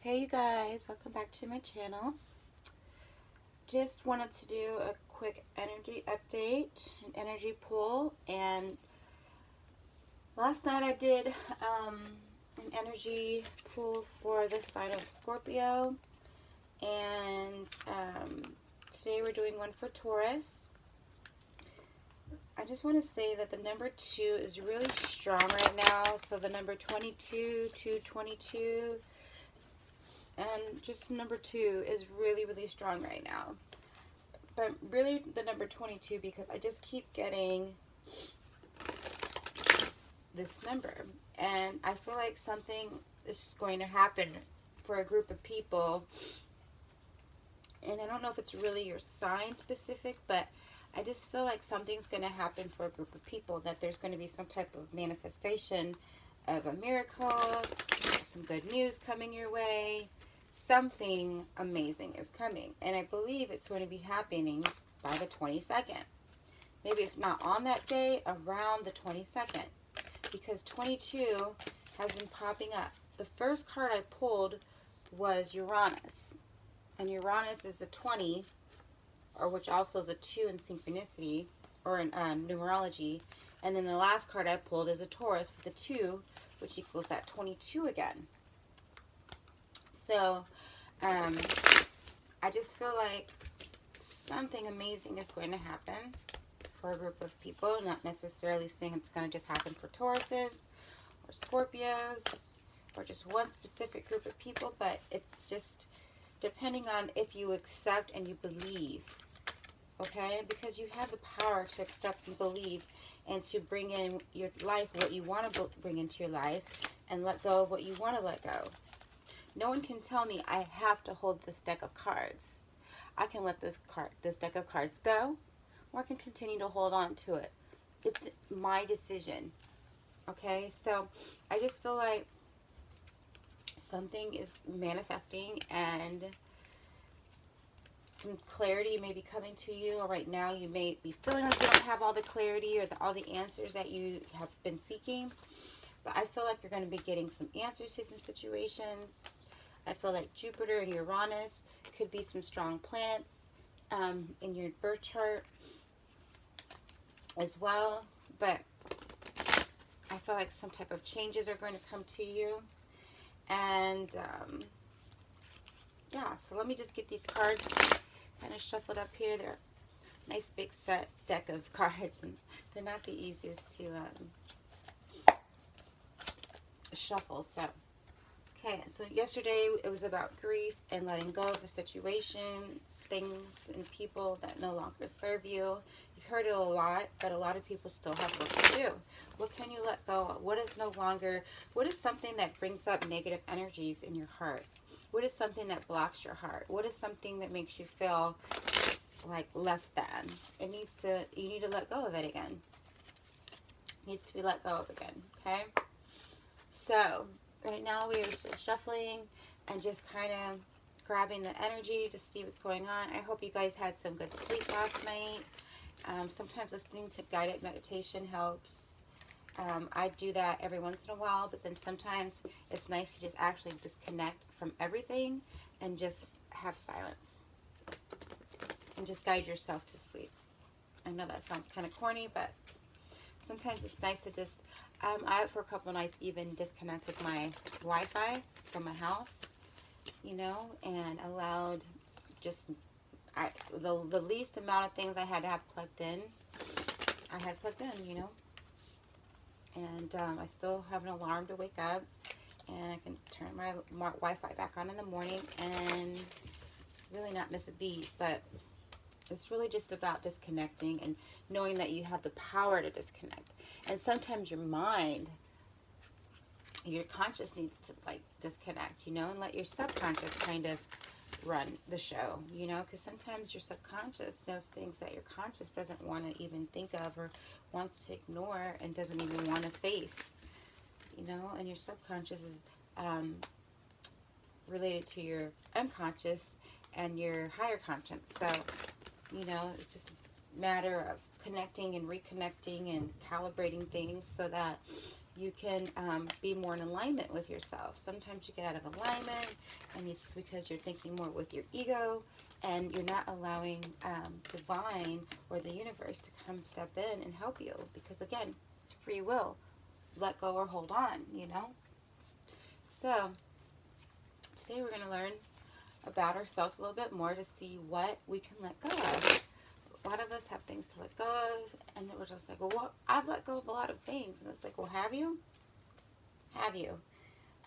Hey you guys, welcome back to my channel. Just wanted to do a quick energy update, an energy pull, and last night I did an energy pull for the sign of Scorpio, and today we're doing one for Taurus. I just want to say that the number 2 is really strong right now, so the number 22, 222, and just number 2 is really strong right now. But really the number 22, because I just keep getting this number. And I feel like something is going to happen for a group of people. And I don't know if it's really your sign specific, but I just feel like something's going to happen for a group of people. That there's going to be some type of manifestation of a miracle, some good news coming your way. Something amazing is coming, and I believe it's going to be happening by the 22nd. Maybe if not on that day, around the 22nd, because 22 has been popping up. The first card I pulled was Uranus, and Uranus is the 20, or which also is a 2 in synchronicity, or in numerology, and then the last card I pulled is a Taurus with a 2, which equals that 22 again. So, I just feel like something amazing is going to happen for a group of people. Not necessarily saying it's going to just happen for Tauruses or Scorpios or just one specific group of people, but it's just depending on if you accept and you believe, okay? Because you have the power to accept and believe and to bring in your life what you want to bring into your life and let go of what you want to let go. No one can tell me I have to hold this deck of cards. I can let this deck of cards go, or I can continue to hold on to it. It's my decision. Okay, so I just feel like something is manifesting and some clarity may be coming to you. Or right now you may be feeling like you don't have all the clarity or all the answers that you have been seeking. But I feel like you're going to be getting some answers to some situations. I feel like Jupiter and Uranus could be some strong planets in your birth chart as well. But I feel like some type of changes are going to come to you. And yeah, so let me just get these cards kind of shuffled up here. They're a nice big set deck of cards, and they're not the easiest to shuffle. So okay, so yesterday it was about grief and letting go of the situations, things, and people that no longer serve you. You've heard it a lot, but a lot of people still have work to do. What can you let go of? What is no longer, what is something that brings up negative energies in your heart? What is something that blocks your heart? What is something that makes you feel like less than? You need to let go of it again. It needs to be let go of again, okay? So right now we are still shuffling and just kind of grabbing the energy to see what's going on. I hope you guys had some good sleep last night. Sometimes listening to guided meditation helps. I do that every once in a while, but then sometimes it's nice to just actually disconnect from everything and just have silence and just guide yourself to sleep. I know that sounds kind of corny, but sometimes it's nice to just, I, for a couple of nights, even disconnected my Wi-Fi from my house, you know, and allowed just the least amount of things I had to have plugged in, I had plugged in, you know. And I still have an alarm to wake up, and I can turn my Wi-Fi back on in the morning and really not miss a beat. But it's really just about disconnecting and knowing that you have the power to disconnect. And sometimes your mind, your conscious needs to like disconnect, you know, and let your subconscious kind of run the show, you know, because sometimes your subconscious knows things that your conscious doesn't want to even think of or wants to ignore and doesn't even want to face, you know, and your subconscious is related to your unconscious and your higher conscience. So, you know, it's just a matter of connecting and reconnecting and calibrating things so that you can be more in alignment with yourself. Sometimes you get out of alignment, and it's because you're thinking more with your ego, and you're not allowing divine or the universe to come step in and help you. Because again, it's free will. Let go or hold on, you know? So, today we're going to learn about ourselves a little bit more to see what we can let go of. A lot of us have things to let go of, and then we're just like, well, what? I've let go of a lot of things. And it's like, well, have you? Have you?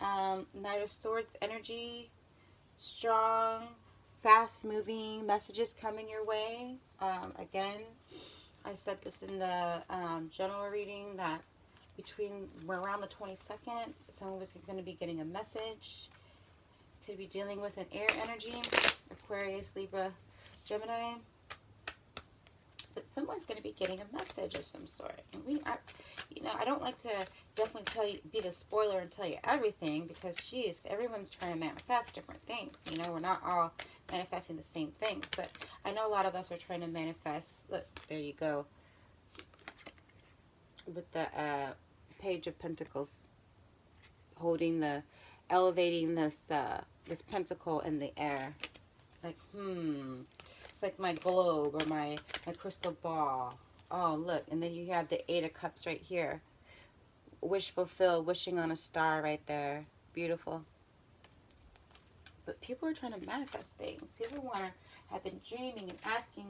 Knight of Swords energy, strong, fast-moving messages coming your way. Again, I said this in the general reading that around the 22nd, someone was going to be getting a message. Could be dealing with an air energy, Aquarius, Libra, Gemini. But someone's going to be getting a message of some sort. And I don't like to definitely be the spoiler and tell you everything, because everyone's trying to manifest different things. You know, we're not all manifesting the same things. But I know a lot of us are trying to manifest. Look, there you go. With the Page of Pentacles, elevating this pentacle in the air. Like, it's like my globe or my crystal ball. Oh, look. And then you have the Eight of Cups right here. Wish fulfilled, wishing on a star right there. Beautiful. But people are trying to manifest things. People have been dreaming and asking,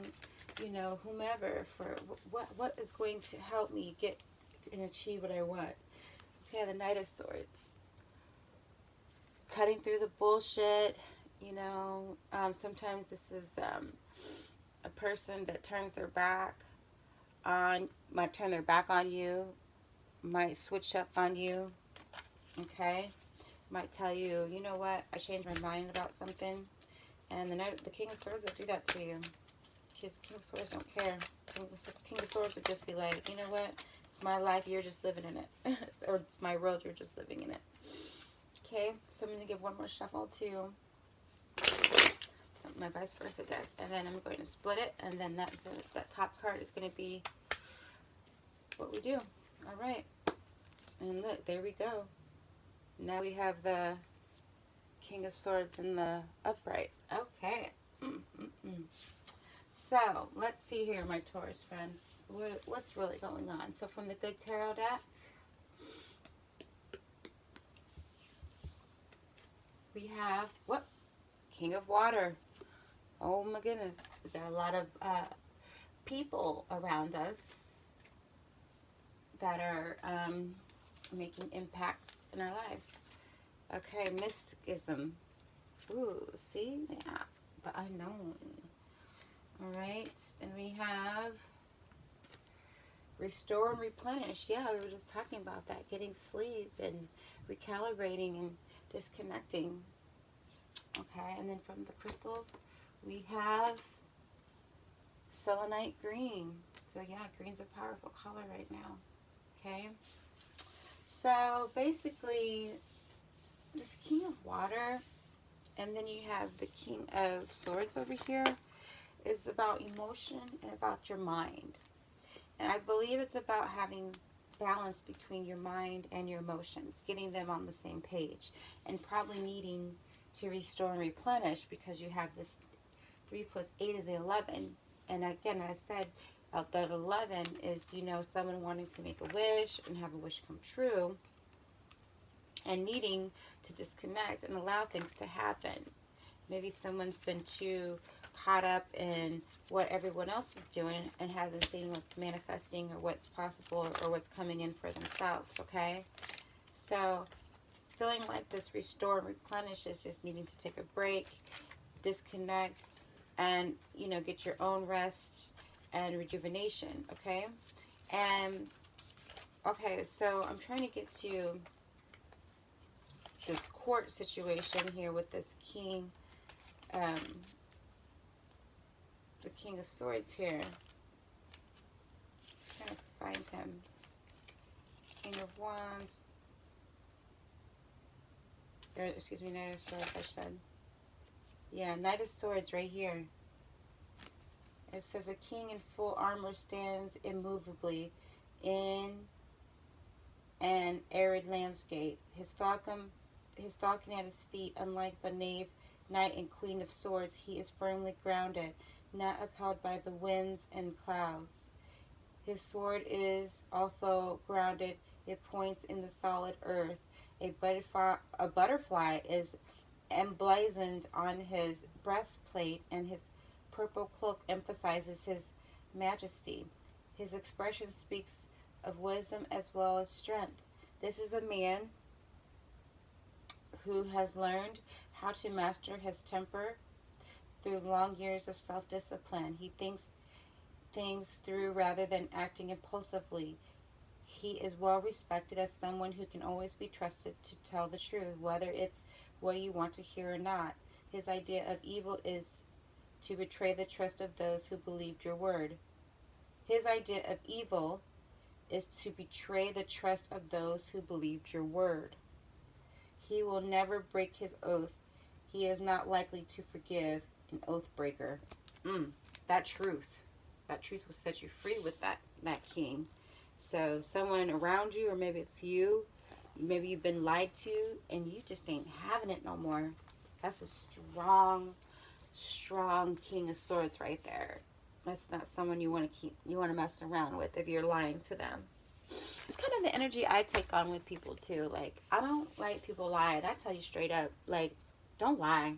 whomever for what is going to help me get and achieve what I want. Okay, the Knight of Swords. Cutting through the bullshit. Sometimes this is a person that might turn their back on you, might switch up on you, okay? Might tell you, you know what, I changed my mind about something. And the King of Swords will do that to you. Because King of Swords don't care. King of Swords would just be like, you know what, it's my life, you're just living in it. Or it's my world, you're just living in it. Okay, so I'm going to give one more shuffle to my vice versa deck, and then I'm going to split it, and then that top card is going to be what we do. All right, and look, there we go. Now we have the King of Swords in the upright. Okay. So let's see here, my Taurus friends, what's really going on. So from the Good Tarot deck, we have King of Water. Oh my goodness. We got a lot of people around us that are making impacts in our life. Okay, mysticism. Ooh, see? Yeah, the unknown. Alright, and we have restore and replenish. Yeah, we were just talking about that. Getting sleep and recalibrating and disconnecting. Okay, and then from the crystals, we have selenite green. So yeah, green's a powerful color right now. Okay, so basically, this King of Water, and then you have the King of Swords over here, is about emotion and about your mind. And I believe it's about having balance between your mind and your emotions, getting them on the same page, and probably needing to restore and replenish, because you have this 3 plus 8 is 11. And again, I said that 11 is, someone wanting to make a wish and have a wish come true, and needing to disconnect and allow things to happen. Maybe someone's been too caught up in what everyone else is doing and hasn't seen what's manifesting or what's possible or what's coming in for themselves, okay? So feeling like this restore and replenish is just needing to take a break, disconnect, and, get your own rest and rejuvenation, okay? And, okay, so I'm trying to get to this court situation here with this king, the King of Swords here. I'm trying to find him. King of Wands. Or, excuse me, Knight of Swords, I said. Yeah, Knight of Swords right here. It says, a king in full armor stands immovably in and arid landscape. His falcon at his feet, unlike the knave, knight, and queen of swords, he is firmly grounded, not upheld by the winds and clouds. His sword is also grounded, it points in the solid earth. A butterfly is emblazoned on his breastplate, and his purple cloak emphasizes his majesty. His expression speaks of wisdom as well as strength. This is a man who has learned how to master his temper through long years of self discipline. He thinks things through rather than acting impulsively. He is well respected as someone who can always be trusted to tell the truth, whether it's what you want to hear or not. His idea of evil is to betray the trust of those who believed your word. His idea of evil is to betray the trust of those who believed your word. He will never break his oath. He is not likely to forgive an oath breaker. That truth. That truth will set you free with that king. So someone around you, or maybe it's you, maybe you've been lied to and you just ain't having it no more. That's a strong, strong King of Swords right there. That's not someone you want to mess around with if you're lying to them. It's kind of the energy I take on with people too. Like, I don't like people lying. I tell you straight up, like, don't lie.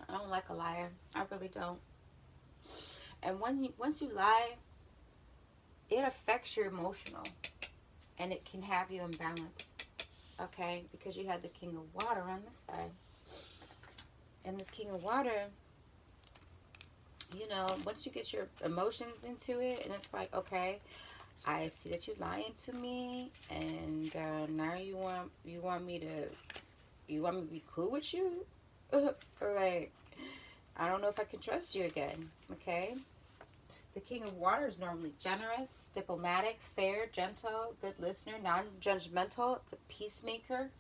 I don't like a liar. I really don't. And once you lie, it affects your emotional, and it can have you imbalanced. Okay, because you have the King of Water on this side, and this King of Water, once you get your emotions into it, and it's like, okay, I see that you're lying to me, and now you want me to be cool with you, like, I don't know if I can trust you again. Okay, the King of Water is normally generous, diplomatic, fair, gentle, good listener, non-judgmental. It's a peacemaker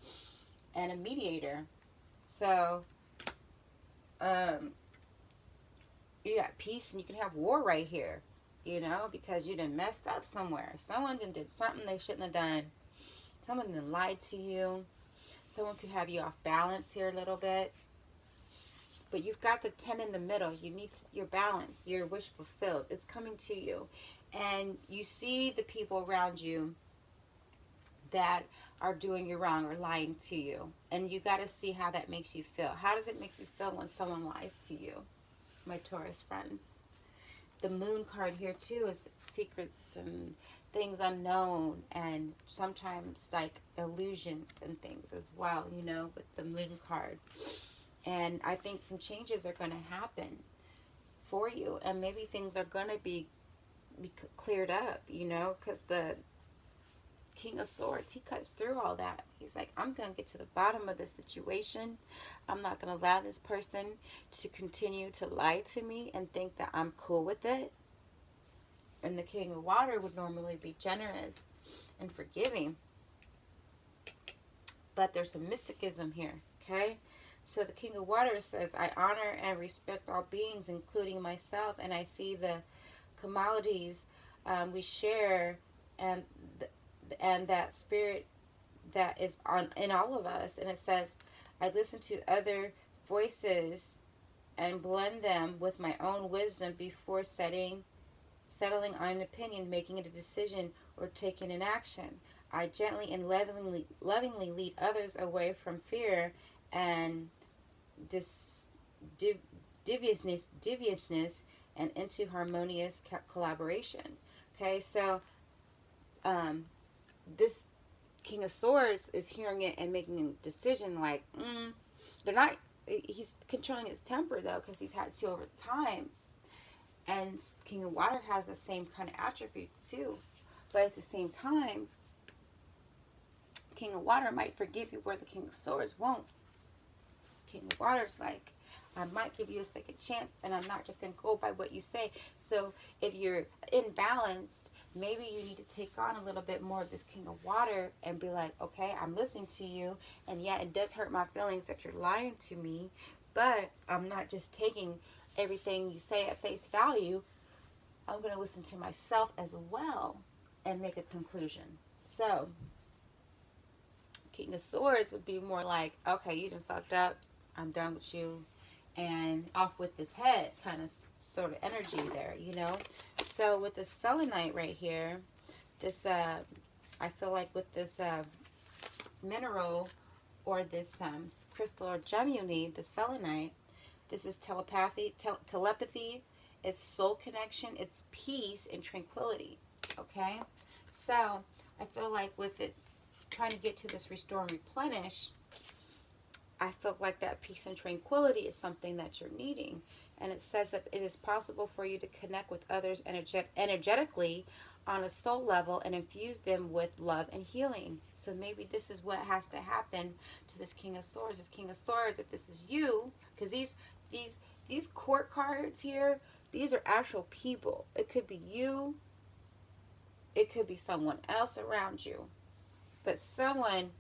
and a mediator. So, you got peace and you can have war right here, because you done messed up somewhere. Someone did something they shouldn't have done. Someone done lied to you. Someone could have you off balance here a little bit. But you've got the 10 in the middle. You need your balance, your wish fulfilled. It's coming to you. And you see the people around you that are doing you wrong or lying to you. And you got to see how that makes you feel. How does it make you feel when someone lies to you, my Taurus friends? The Moon card here too is secrets and things unknown, and sometimes like illusions and things as well, with the Moon card. And I think some changes are going to happen for you, and maybe things are going to be cleared up, because the King of Swords, he cuts through all that. He's like, I'm going to get to the bottom of this situation. I'm not going to allow this person to continue to lie to me and think that I'm cool with it. And the King of Water would normally be generous and forgiving. But there's some mysticism here, okay? So the King of Water says, I honor and respect all beings, including myself, and I see the commodities we share, and that spirit that is in all of us. And it says, I listen to other voices and blend them with my own wisdom before settling on an opinion, making a decision, or taking an action. I gently and lovingly lead others away from fear and deviousness and into harmonious collaboration. Okay, so this King of Swords is hearing it and making a decision like, he's controlling his temper though, because he's had to over time. And King of Water has the same kind of attributes too. But at the same time, King of Water might forgive you where the King of Swords won't. King of Water is like, I might give you a second chance, and I'm not just going to go by what you say. So if you're imbalanced, maybe you need to take on a little bit more of this King of Water and be like, okay, I'm listening to you, and yeah, it does hurt my feelings that you're lying to me, but I'm not just taking everything you say at face value. I'm going to listen to myself as well and make a conclusion. So, King of Swords would be more like, okay, you done fucked up. I'm done with you. And off with this head kind of sort of energy there, you know? So with the selenite right here, this, I feel like with this mineral or this crystal or gem you need, the selenite, this is telepathy, it's soul connection, it's peace and tranquility, okay? So I feel like with it trying to get to this restore and replenish, I feel like that peace and tranquility is something that you're needing. And it says that it is possible for you to connect with others energetically on a soul level and infuse them with love and healing. So maybe this is what has to happen to this King of Swords. This King of Swords, if this is you, because these court cards here, these are actual people. It could be you. It could be someone else around you. But someone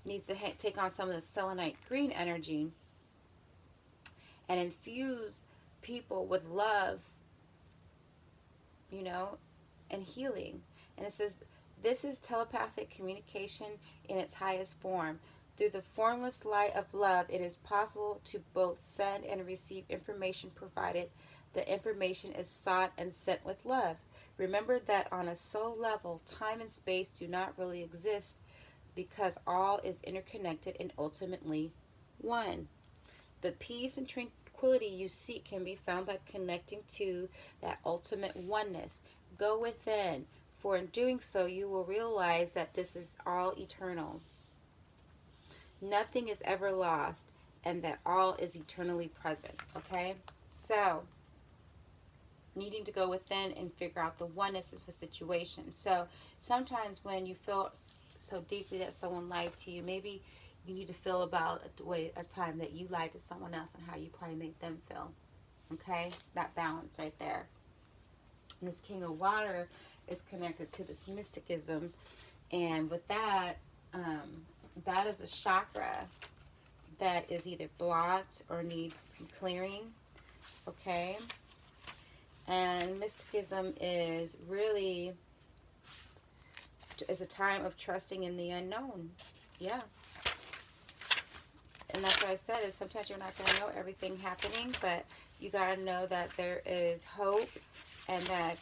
needs to take on some of the selenite green energy and infuse people with love, you know, and healing. And it says, this is telepathic communication in its highest form. Through the formless light of love, it is possible to both send and receive information provided the information is sought and sent with love. Remember that on a soul level, time and space do not really exist because all is interconnected and ultimately one. The peace and tranquility you seek can be found by connecting to that ultimate oneness. Go within, for in doing so, you will realize that this is all eternal. Nothing is ever lost, and that all is eternally present, okay? So, needing to go within and figure out the oneness of a situation. So, sometimes when you feel so deeply that someone lied to you, maybe you need to feel about a time that you lied to someone else and how you probably made them feel. Okay? That balance right there. And this King of Water is connected to this mysticism. And with that, that is a chakra that is either blocked or needs some clearing. Okay? And mysticism is really, it's a time of trusting in the unknown. Yeah. And that's what I said, is sometimes you're not going to know everything happening, but you got to know that there is hope and that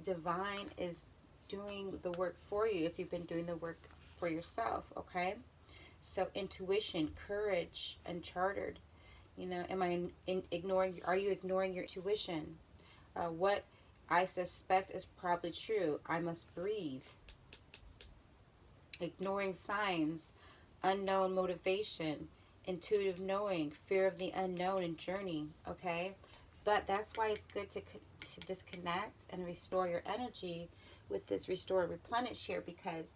divine is doing the work for you if you've been doing the work for yourself, okay? So intuition, courage, uncharted. You know, are you ignoring your intuition? What I suspect is probably true. I must breathe. Ignoring signs, unknown motivation, intuitive knowing, fear of the unknown and journey, okay? But that's why it's good to disconnect and restore your energy with this restore and replenish here, because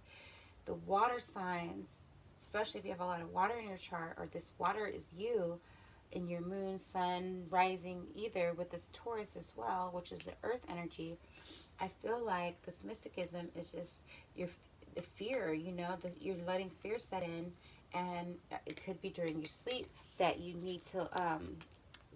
the water signs, especially if you have a lot of water in your chart, or this water is you in your moon, sun, rising, either with this Taurus as well, which is the earth energy. I feel like this mysticism is just the fear, you know, that you're letting fear set in, and it could be during your sleep that you need to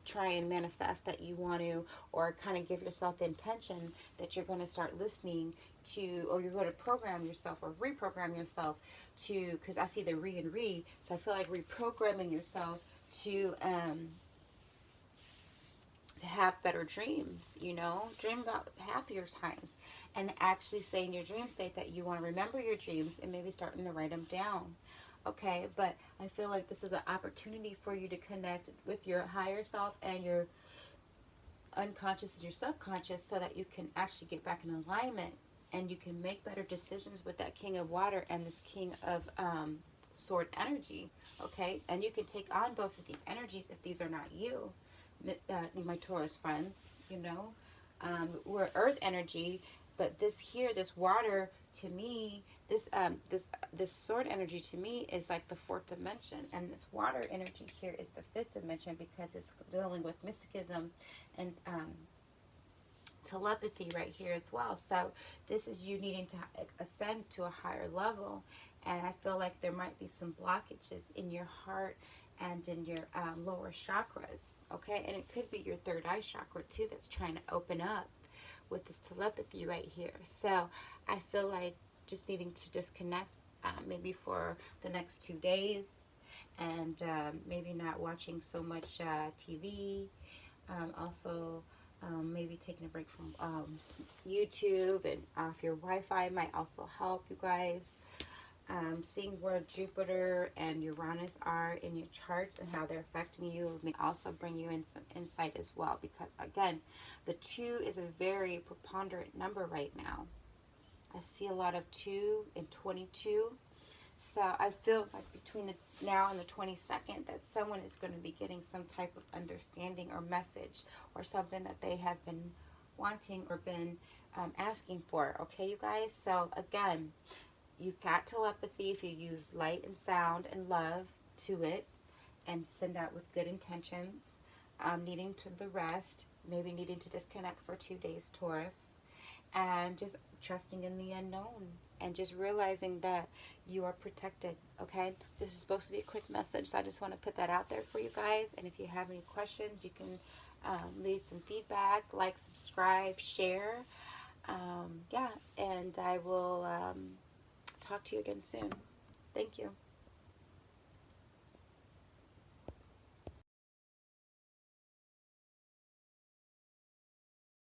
try and manifest that you want to, or kind of give yourself the intention that you're going to start listening to, or you're going to program yourself or reprogram yourself to, because I see the and re, so I feel like reprogramming yourself to have better dreams, you know, dream about happier times, and actually say in your dream state that you want to remember your dreams and maybe starting to write them down. Okay, but I feel like this is an opportunity for you to connect with your higher self and your unconscious and your subconscious, so that you can actually get back in alignment and you can make better decisions with that King of Water and this King of Sword energy. Okay, and you can take on both of these energies if these are not you, my Taurus friends. You know, we're earth energy, but this water to me, this sword energy to me is like the fourth dimension, and this water energy here is the fifth dimension, because it's dealing with mysticism and telepathy right here as well. So this is you needing to ascend to a higher level, and I feel like there might be some blockages in your heart and in your lower chakras, okay? And it could be your third eye chakra too that's trying to open up with this telepathy right here. So I feel like just needing to disconnect, maybe for the next 2 days, and maybe not watching so much TV. Also, maybe taking a break from YouTube, and off your Wi-Fi might also help you guys. Seeing where Jupiter and Uranus are in your charts and how they're affecting you may also bring you in some insight as well, because again, the 2 is a very preponderant number right now. I see a lot of 2 and 22. So I feel like between the now and the 22nd that someone is going to be getting some type of understanding or message, or something that they have been wanting or been asking for. Okay, you guys? So again, you've got telepathy if you use light and sound and love to it, and send out with good intentions. Needing to the rest, maybe needing to disconnect for 2 days, Taurus, and just trusting in the unknown, and just realizing that you are protected. Okay, this is supposed to be a quick message, so I just want to put that out there for you guys. And if you have any questions, you can leave some feedback, like, subscribe, share. Yeah, and I will talk to you again soon. Thank you.